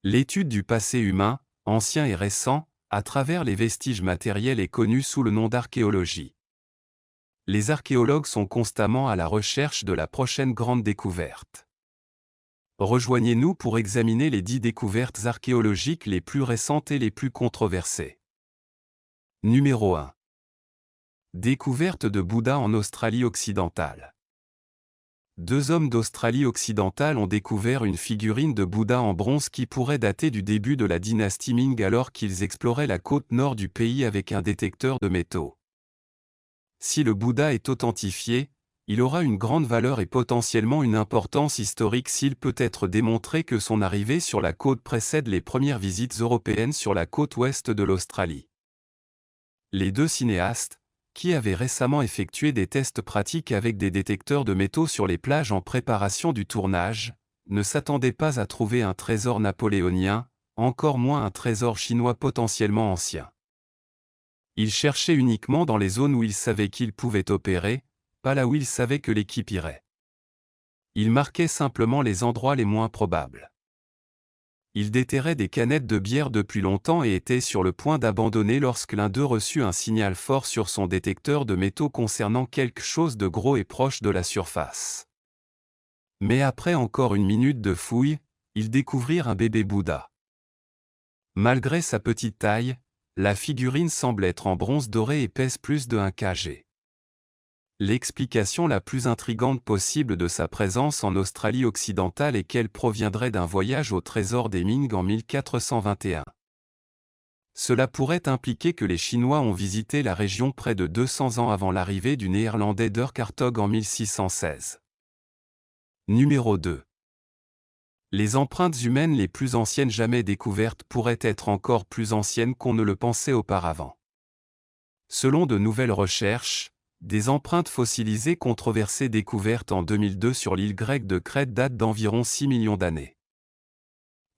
L'étude du passé humain, ancien et récent, à travers les vestiges matériels est connue sous le nom d'archéologie. Les archéologues sont constamment à la recherche de la prochaine grande découverte. Rejoignez-nous pour examiner les 10 découvertes archéologiques les plus récentes et les plus controversées. Numéro 1. Découverte de Bouddha en Australie occidentale. Deux hommes d'Australie occidentale ont découvert une figurine de Bouddha en bronze qui pourrait dater du début de la dynastie Ming alors qu'ils exploraient la côte nord du pays avec un détecteur de métaux. Si le Bouddha est authentifié, il aura une grande valeur et potentiellement une importance historique s'il peut être démontré que son arrivée sur la côte précède les premières visites européennes sur la côte ouest de l'Australie. Les deux cinéastes, qui avaient récemment effectué des tests pratiques avec des détecteurs de métaux sur les plages en préparation du tournage, ne s'attendaient pas à trouver un trésor napoléonien, encore moins un trésor chinois potentiellement ancien. Ils cherchaient uniquement dans les zones où ils savaient qu'ils pouvaient opérer, pas là où ils savaient que l'équipe irait. Ils marquaient simplement les endroits les moins probables. Ils déterraient des canettes de bière depuis longtemps et étaient sur le point d'abandonner lorsque l'un d'eux reçut un signal fort sur son détecteur de métaux concernant quelque chose de gros et proche de la surface. Mais après encore une minute de fouille, ils découvrirent un bébé Bouddha. Malgré sa petite taille, la figurine semble être en bronze doré et pèse plus de 1 kg. L'explication la plus intrigante possible de sa présence en Australie occidentale est qu'elle proviendrait d'un voyage au trésor des Ming en 1421. Cela pourrait impliquer que les Chinois ont visité la région près de 200 ans avant l'arrivée du Néerlandais d'Urquhartog en 1616. Numéro 2. Les empreintes humaines les plus anciennes jamais découvertes pourraient être encore plus anciennes qu'on ne le pensait auparavant. Selon de nouvelles recherches, des empreintes fossilisées controversées découvertes en 2002 sur l'île grecque de Crète datent d'environ 6 millions d'années.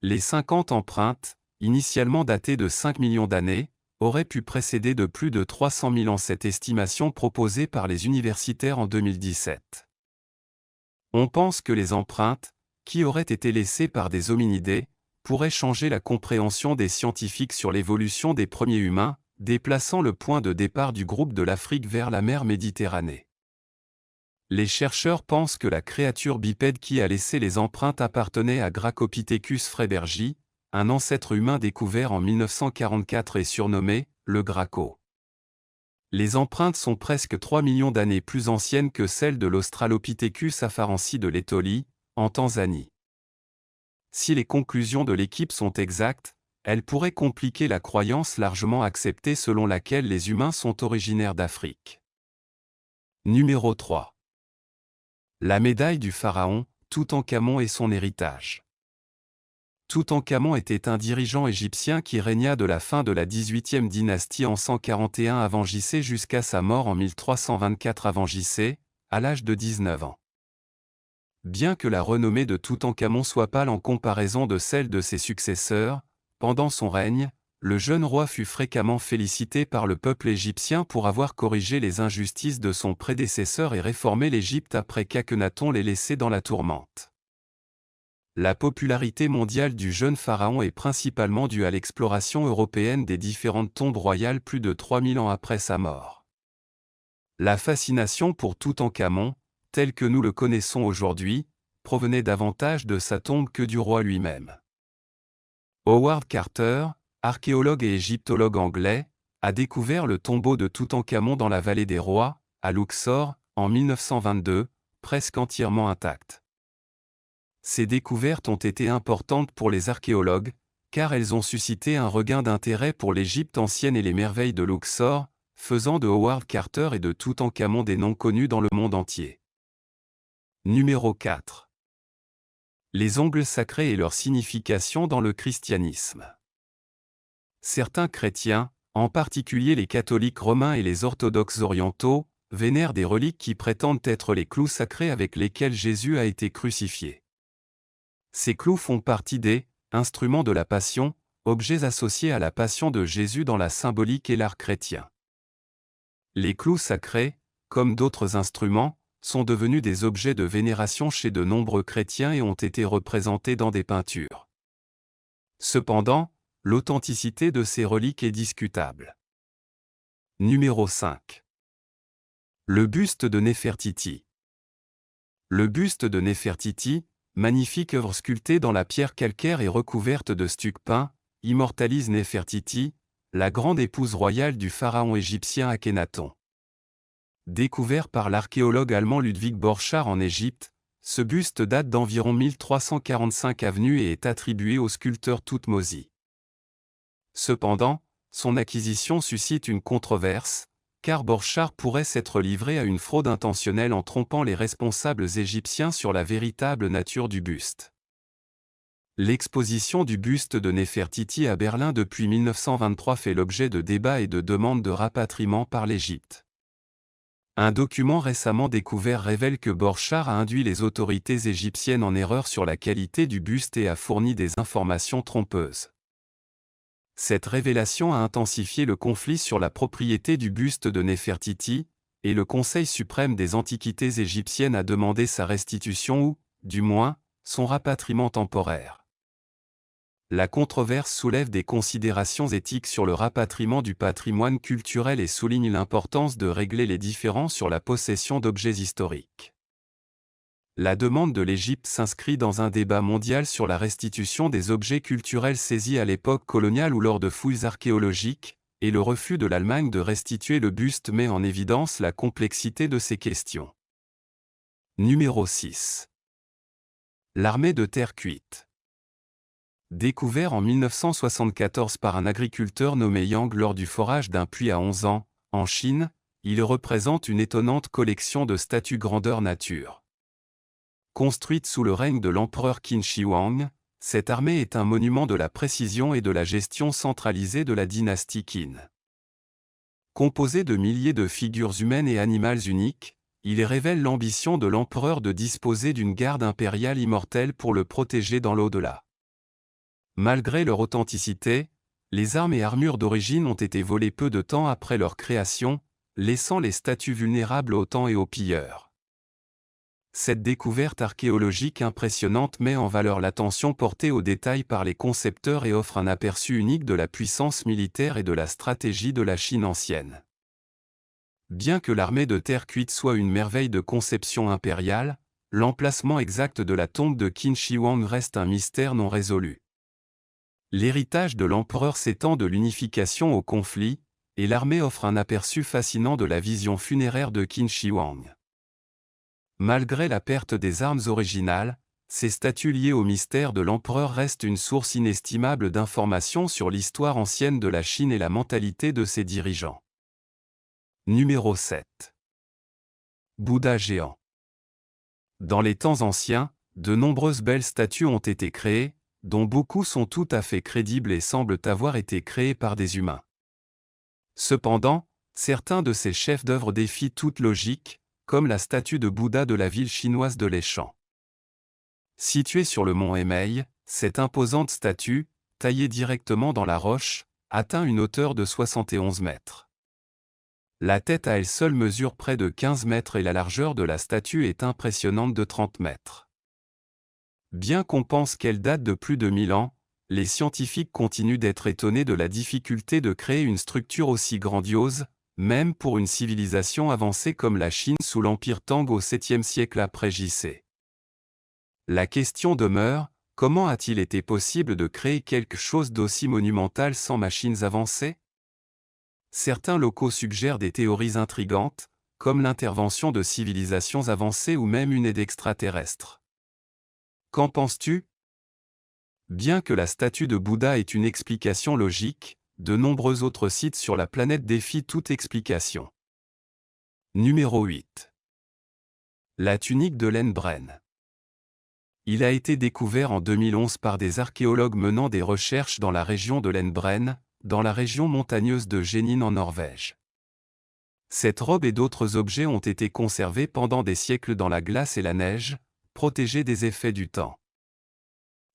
Les 50 empreintes, initialement datées de 5 millions d'années, auraient pu précéder de plus de 300 000 ans cette estimation proposée par les universitaires en 2017. On pense que les empreintes, qui auraient été laissées par des hominidés, pourraient changer la compréhension des scientifiques sur l'évolution des premiers humains, déplaçant le point de départ du groupe de l'Afrique vers la mer Méditerranée. Les chercheurs pensent que la créature bipède qui a laissé les empreintes appartenait à Gracopithecus freibergi, un ancêtre humain découvert en 1944 et surnommé le Graco. Les empreintes sont presque 3 millions d'années plus anciennes que celles de l'Australopithecus afarensis de l'Étholie, en Tanzanie. Si les conclusions de l'équipe sont exactes, elle pourrait compliquer la croyance largement acceptée selon laquelle les humains sont originaires d'Afrique. Numéro 3. La médaille du pharaon, Toutankhamon et son héritage. Toutankhamon était un dirigeant égyptien qui régna de la fin de la 18e dynastie en 141 avant JC jusqu'à sa mort en 1324 avant JC, à l'âge de 19 ans. Bien que la renommée de Toutankhamon soit pâle en comparaison de celle de ses successeurs, pendant son règne, le jeune roi fut fréquemment félicité par le peuple égyptien pour avoir corrigé les injustices de son prédécesseur et réformé l'Égypte après qu'Akhenaton l'ait laissé dans la tourmente. La popularité mondiale du jeune pharaon est principalement due à l'exploration européenne des différentes tombes royales plus de 3000 ans après sa mort. La fascination pour Toutankhamon, tel que nous le connaissons aujourd'hui, provenait davantage de sa tombe que du roi lui-même. Howard Carter, archéologue et égyptologue anglais, a découvert le tombeau de Toutankhamon dans la vallée des Rois, à Luxor, en 1922, presque entièrement intact. Ces découvertes ont été importantes pour les archéologues, car elles ont suscité un regain d'intérêt pour l'Égypte ancienne et les merveilles de Luxor, faisant de Howard Carter et de Toutankhamon des noms connus dans le monde entier. Numéro 4. Les ongles sacrés et leur signification dans le christianisme. Certains chrétiens, en particulier les catholiques romains et les orthodoxes orientaux, vénèrent des reliques qui prétendent être les clous sacrés avec lesquels Jésus a été crucifié. Ces clous font partie des instruments de la Passion, objets associés à la Passion de Jésus dans la symbolique et l'art chrétien. Les clous sacrés, comme d'autres instruments, sont devenus des objets de vénération chez de nombreux chrétiens et ont été représentés dans des peintures. Cependant, l'authenticité de ces reliques est discutable. Numéro 5. Le buste de Néfertiti. Le buste de Néfertiti, magnifique œuvre sculptée dans la pierre calcaire et recouverte de stucs peints, immortalise Néfertiti, la grande épouse royale du pharaon égyptien Akhénaton. Découvert par l'archéologue allemand Ludwig Borchardt en Égypte, ce buste date d'environ 1345 avenue et est attribué au sculpteur Thoutmôsi. Cependant, son acquisition suscite une controverse, car Borchardt pourrait s'être livré à une fraude intentionnelle en trompant les responsables égyptiens sur la véritable nature du buste. L'exposition du buste de Néfertiti à Berlin depuis 1923 fait l'objet de débats et de demandes de rapatriement par l'Égypte. Un document récemment découvert révèle que Borchardt a induit les autorités égyptiennes en erreur sur la qualité du buste et a fourni des informations trompeuses. Cette révélation a intensifié le conflit sur la propriété du buste de Néfertiti, et le Conseil suprême des antiquités égyptiennes a demandé sa restitution ou, du moins, son rapatriement temporaire. La controverse soulève des considérations éthiques sur le rapatriement du patrimoine culturel et souligne l'importance de régler les différends sur la possession d'objets historiques. La demande de l'Égypte s'inscrit dans un débat mondial sur la restitution des objets culturels saisis à l'époque coloniale ou lors de fouilles archéologiques, et le refus de l'Allemagne de restituer le buste met en évidence la complexité de ces questions. Numéro 6. L'armée de terre cuite. Découvert en 1974 par un agriculteur nommé Yang lors du forage d'un puits à 11 ans, en Chine, il représente une étonnante collection de statues grandeur nature. Construite sous le règne de l'empereur Qin Shi Huang, cette armée est un monument de la précision et de la gestion centralisée de la dynastie Qin. Composé de milliers de figures humaines et animales uniques, il révèle l'ambition de l'empereur de disposer d'une garde impériale immortelle pour le protéger dans l'au-delà. Malgré leur authenticité, les armes et armures d'origine ont été volées peu de temps après leur création, laissant les statues vulnérables au temps et aux pilleurs. Cette découverte archéologique impressionnante met en valeur l'attention portée aux détails par les concepteurs et offre un aperçu unique de la puissance militaire et de la stratégie de la Chine ancienne. Bien que l'armée de terre cuite soit une merveille de conception impériale, l'emplacement exact de la tombe de Qin Shi Huang reste un mystère non résolu. L'héritage de l'empereur s'étend de l'unification au conflit, et l'armée offre un aperçu fascinant de la vision funéraire de Qin Shi Huang. Malgré la perte des armes originales, ces statues liées au mystère de l'empereur restent une source inestimable d'informations sur l'histoire ancienne de la Chine et la mentalité de ses dirigeants. Numéro 7. Bouddha géant. Dans les temps anciens, de nombreuses belles statues ont été créées, dont beaucoup sont tout à fait crédibles et semblent avoir été créées par des humains. Cependant, certains de ces chefs-d'œuvre défient toute logique, comme la statue de Bouddha de la ville chinoise de Leshan. Située sur le mont Emei, cette imposante statue, taillée directement dans la roche, atteint une hauteur de 71 mètres. La tête à elle seule mesure près de 15 mètres et la largeur de la statue est impressionnante de 30 mètres. Bien qu'on pense qu'elle date de plus de 1000 ans, les scientifiques continuent d'être étonnés de la difficulté de créer une structure aussi grandiose, même pour une civilisation avancée comme la Chine sous l'Empire Tang au 7e siècle après J.C. La question demeure, comment a-t-il été possible de créer quelque chose d'aussi monumental sans machines avancées ? Certains locaux suggèrent des théories intrigantes, comme l'intervention de civilisations avancées ou même une aide extraterrestre. Qu'en penses-tu ? Bien que la statue de Bouddha ait une explication logique, de nombreux autres sites sur la planète défient toute explication. Numéro 8. La tunique de laine Bren. Il a été découvert en 2011 par des archéologues menant des recherches dans la région de laine Bren, dans la région montagneuse de Génin en Norvège. Cette robe et d'autres objets ont été conservés pendant des siècles dans la glace et la neige, protégés des effets du temps.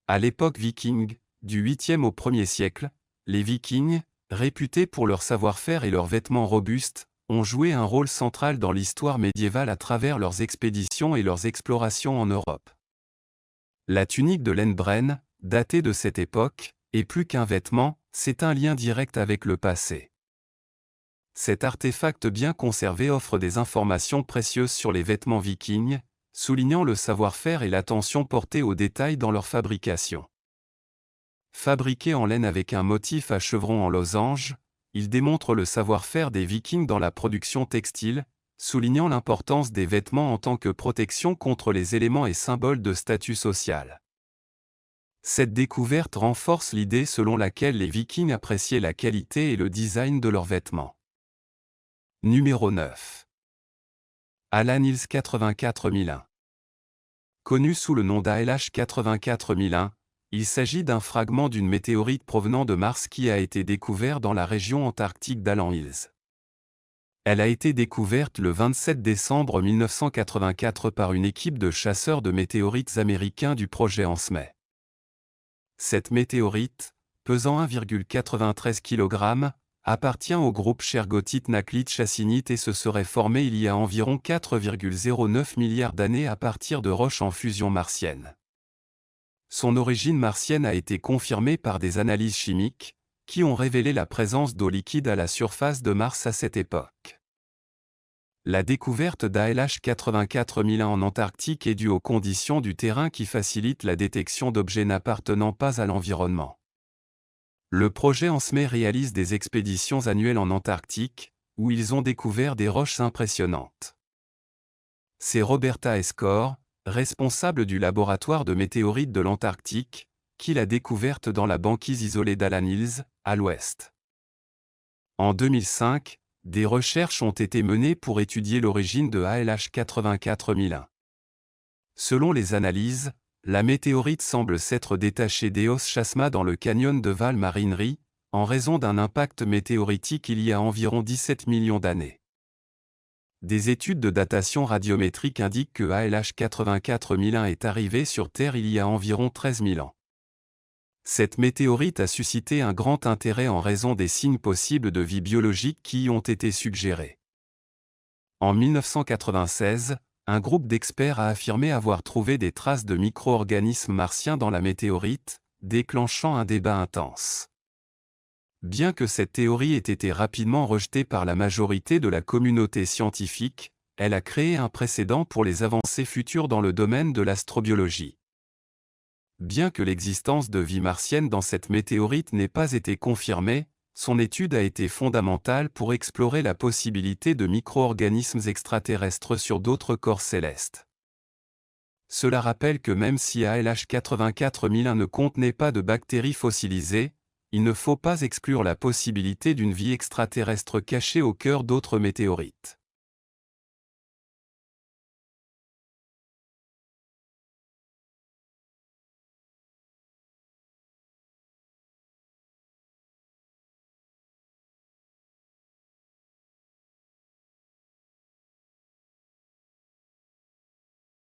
À l'époque viking, du 8e au 1er siècle, les Vikings, réputés pour leur savoir-faire et leurs vêtements robustes, ont joué un rôle central dans l'histoire médiévale à travers leurs expéditions et leurs explorations en Europe. La tunique de laine Bren, datée de cette époque, Et plus qu'un vêtement, c'est un lien direct avec le passé. Cet artefact bien conservé offre des informations précieuses sur les vêtements vikings, soulignant le savoir-faire et l'attention portée aux détails dans leur fabrication. Fabriqué en laine avec un motif à chevron en losange, il démontre le savoir-faire des Vikings dans la production textile, soulignant l'importance des vêtements en tant que protection contre les éléments et symboles de statut social. Cette découverte renforce l'idée selon laquelle les Vikings appréciaient la qualité et le design de leurs vêtements. Numéro 9. Alan Hills 84001. Connu sous le nom d'ALH 84001, il s'agit d'un fragment d'une météorite provenant de Mars qui a été découvert dans la région antarctique d'Alan Hills. Elle a été découverte le 27 décembre 1984 par une équipe de chasseurs de météorites américains du projet ANSME. Cette météorite, pesant 1,93 kg, appartient au groupe Shergotite-Naklite-Chassinite et se serait formée il y a environ 4,09 milliards d'années à partir de roches en fusion martienne. Son origine martienne a été confirmée par des analyses chimiques, qui ont révélé la présence d'eau liquide à la surface de Mars à cette époque. La découverte d'ALH 84001 en Antarctique est due aux conditions du terrain qui facilitent la détection d'objets n'appartenant pas à l'environnement. Le projet ANSME réalise des expéditions annuelles en Antarctique, où ils ont découvert des roches impressionnantes. C'est Roberta Escor, responsable du laboratoire de météorites de l'Antarctique, qui l'a découverte dans la banquise isolée d'Alan Hills, à l'ouest. En 2005, des recherches ont été menées pour étudier l'origine de ALH 84001. Selon les analyses, la météorite semble s'être détachée d'Eos Chasma dans le canyon de Val Marinery, en raison d'un impact météoritique il y a environ 17 millions d'années. Des études de datation radiométrique indiquent que ALH 84001 est arrivé sur Terre il y a environ 13 000 ans. Cette météorite a suscité un grand intérêt en raison des signes possibles de vie biologique qui y ont été suggérés. En 1996, un groupe d'experts a affirmé avoir trouvé des traces de micro-organismes martiens dans la météorite, déclenchant un débat intense. Bien que cette théorie ait été rapidement rejetée par la majorité de la communauté scientifique, elle a créé un précédent pour les avancées futures dans le domaine de l'astrobiologie. Bien que l'existence de vie martienne dans cette météorite n'ait pas été confirmée, son étude a été fondamentale pour explorer la possibilité de micro-organismes extraterrestres sur d'autres corps célestes. Cela rappelle que même si ALH 84001 ne contenait pas de bactéries fossilisées, il ne faut pas exclure la possibilité d'une vie extraterrestre cachée au cœur d'autres météorites.